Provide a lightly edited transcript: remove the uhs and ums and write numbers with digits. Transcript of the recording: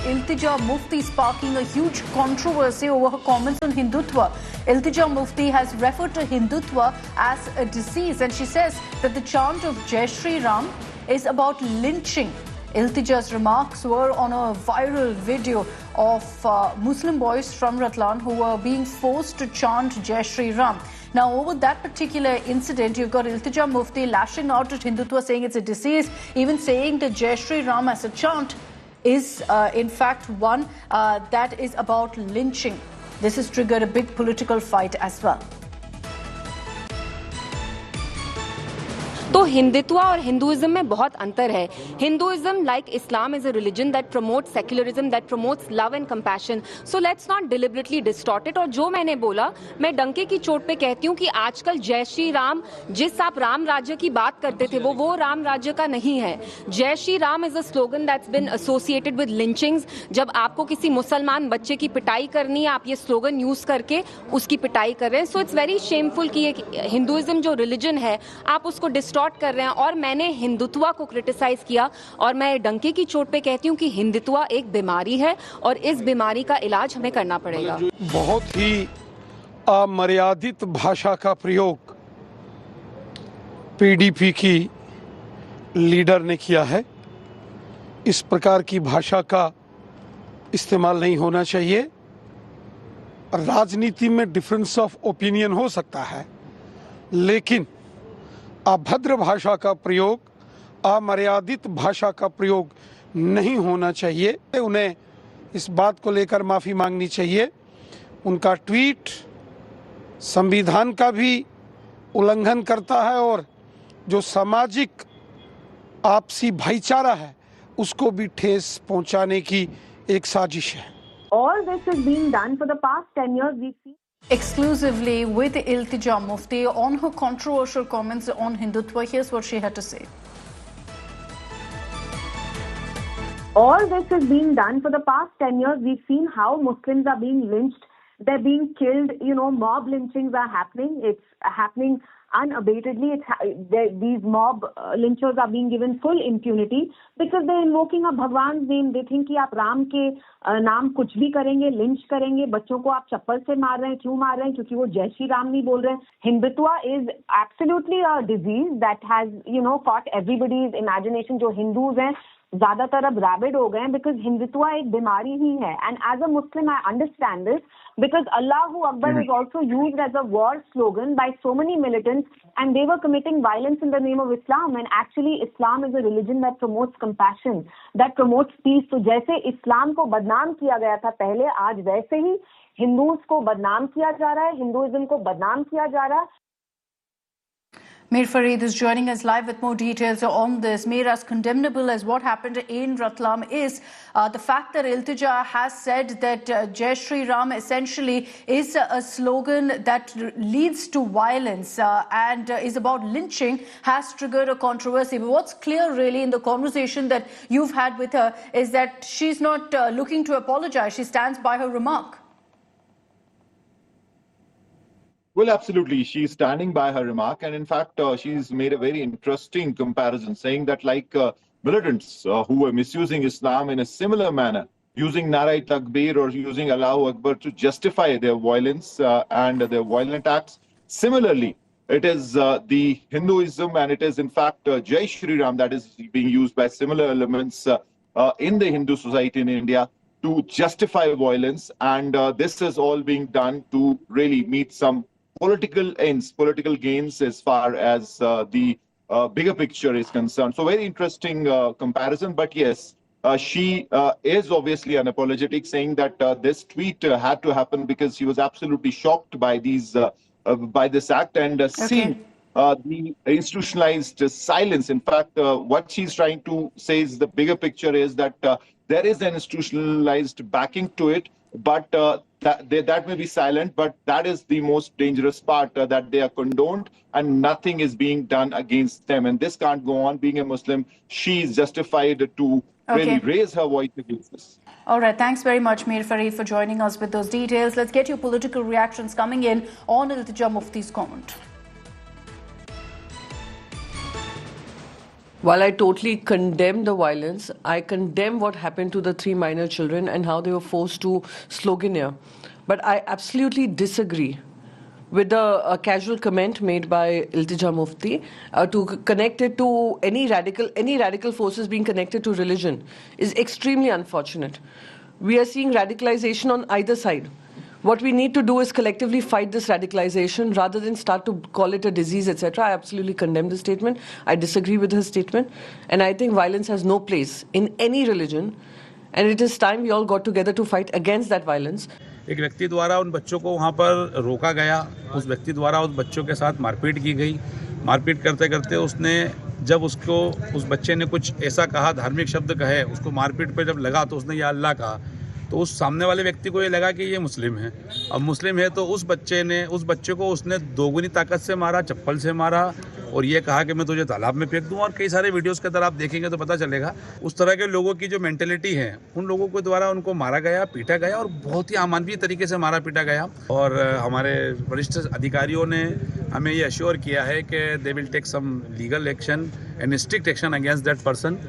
Iltija Mufti sparking a huge controversy over her comments on Hindutva. Iltija Mufti has referred to Hindutva as a disease, and she says that the chant of Jai Shri Ram is about lynching. Iltija's remarks were on a viral video of Muslim boys from Ratlam who were being forced to chant Jai Shri Ram. Now, over that particular incident, you've got Iltija Mufti lashing out at Hindutva, saying it's a disease, even saying that Jai Shri Ram as a chant is in fact one that is about lynching. This has triggered a big political fight as well. तो हिंदुत्व और Hinduism में बहुत अंतर है. Hinduism like Islam is a religion that promotes secularism, that promotes love and compassion. So let's not deliberately distort it. और जो मैंने बोला, मैं डंके की चोट पे कहती हूँ कि आजकल जय श्री राम, जिस आप राम राज्य की बात करते थे, वो राम राज्य का नहीं है. जय Shri Ram is a slogan that's bin associated with lynchings. जब आपको किसी मुसलमान बच्चे की पिटाई करनी है, आप ये स्लोगन यूज करके उसकी पिटाई कर रहे हैं. सो इट्स वेरी शेमफुल कि हिंदुइज्म जो रिलीजन है, आप उसको डिस्टॉर्ट कर रहे हैं. और मैंने हिंदुत्व को क्रिटिसाइज किया, और मैं डंके की चोट पे कहती हूं कि हिंदुत्व एक बीमारी है और इस बीमारी का इलाज हमें करना पड़ेगा. बहुत ही अमर्यादित भाषा का प्रयोग पीडीपी की लीडर ने किया है. इस प्रकार की भाषा का इस्तेमाल नहीं होना चाहिए. राजनीति में डिफरेंस ऑफ ओपिनियन हो सकता है, लेकिन अभद्र भाषा का प्रयोग, अमर्यादित भाषा का प्रयोग नहीं होना चाहिए. उन्हें इस बात को लेकर माफ़ी मांगनी चाहिए. उनका ट्वीट संविधान का भी उल्लंघन करता है और जो सामाजिक आपसी भाईचारा है उसको भी ठेस पहुंचाने की एक साजिश है. All this is being done for the past 10 years. We see exclusively with Iltija Mufti on her controversial comments on Hindutva. Here's what she had to say. All this is being done for the past 10 years. We've seen how Muslims are being lynched. They're being killed. Mob lynchings are happening. It's happening unabatedly. These mob lynchers are being given full impunity because they're invoking a Bhagwan's name. They think कि आप राम के नाम कुछ भी करेंगे, lynch करेंगे. बच्चों को आप चप्पल से मार रहे हैं. क्यों मार रहे हैं? क्योंकि वो जय श्री राम नहीं बोल रहे हैं. Hindutva is absolutely a disease that has caught everybody's imagination. जो हिंदूज हैं ज्यादातर अब rabid हो गए हैं because हिंदुत्व एक बीमारी ही है. And as a Muslim, I understand this because Allahu Akbar is also used as a war slogan by so many militants, and they were committing violence in the name of Islam. And actually, Islam is a religion that promotes compassion, that promotes peace. तो जैसे इस्लाम को बदनाम किया गया था पहले, आज वैसे ही हिंदूज को बदनाम किया जा रहा है, हिंदुइज्म को बदनाम किया जा रहा है. Mir Farid is joining us live with more details on this. Mir, as condemnable as what happened in Ratlam is the fact that Iltija has said that Jai Shri Ram essentially is a slogan that leads to violence and is about lynching, has triggered a controversy. But what's clear really in the conversation that you've had with her is that she's not looking to apologize. She stands by her remark. Well, absolutely. She's standing by her remark. And in fact, she's made a very interesting comparison, saying that like militants who were misusing Islam in a similar manner, using Nara Takbir or using Allahu Akbar to justify their violence and their violent acts. Similarly, it is the Hinduism and it is in fact Jai Shri Ram that is being used by similar elements in the Hindu society in India to justify violence. And this is all being done to really meet some political ends, political gains as far as the bigger picture is concerned. So very interesting comparison. But yes, she is obviously unapologetic, saying that this tweet had to happen because she was absolutely shocked by these by this act and seeing the institutionalized silence. In fact, what she's trying to say is the bigger picture is that there is an institutionalized backing to it, but that may be silent, but that is the most dangerous part, that they are condoned and nothing is being done against them. And this can't go on. Being a Muslim, she is justified to really raise her voice against this. All right. Thanks very much, Mir Farid, for joining us with those details. Let's get your political reactions coming in on Iltija Mufti's comment. While I totally condemn the violence, I condemn what happened to the 3 minor children and how they were forced to sloganeer. But I absolutely disagree with a casual comment made by Iltija Mufti to connect it to any radical forces being connected to religion is extremely unfortunate. We are seeing radicalization on either side. What we need to do is collectively fight this radicalization rather than start to call it a disease, etc. I absolutely condemn the statement. I disagree with her statement. And I think violence has no place in any religion. And it is time we all got together to fight against that violence. एक व्यक्ति द्वारा उन बच्चों को वहाँ पर रोका गया, उस व्यक्ति द्वारा उस बच्चों के साथ मारपीट की गई। मारपीट करते करते उसने जब उस बच्चे ने कुछ ऐसा कहा, धार्मिक शब्द कहे, उसको मारपीट पे जब लगा तो उसने या अल्लाह कहा, तो उस सामने वाले व्यक्ति को ये लगा कि ये मुस्लिम है। अब मुस्लिम है तो उस बच्चे को उसने दोगुनी ताकत से मारा, चप्पल से मारा और ये कहा कि मैं तुझे तालाब में फेंक दूँ। और कई सारे वीडियोस के अंदर आप देखेंगे तो पता चलेगा उस तरह के लोगों की जो मेंटेलिटी है, उन लोगों के द्वारा उनको मारा गया, पीटा गया और बहुत ही अमानवीय तरीके से मारा पीटा गया। और हमारे वरिष्ठ अधिकारियों ने हमें ये अश्योर किया है कि they will take some legal action and strict action against that person.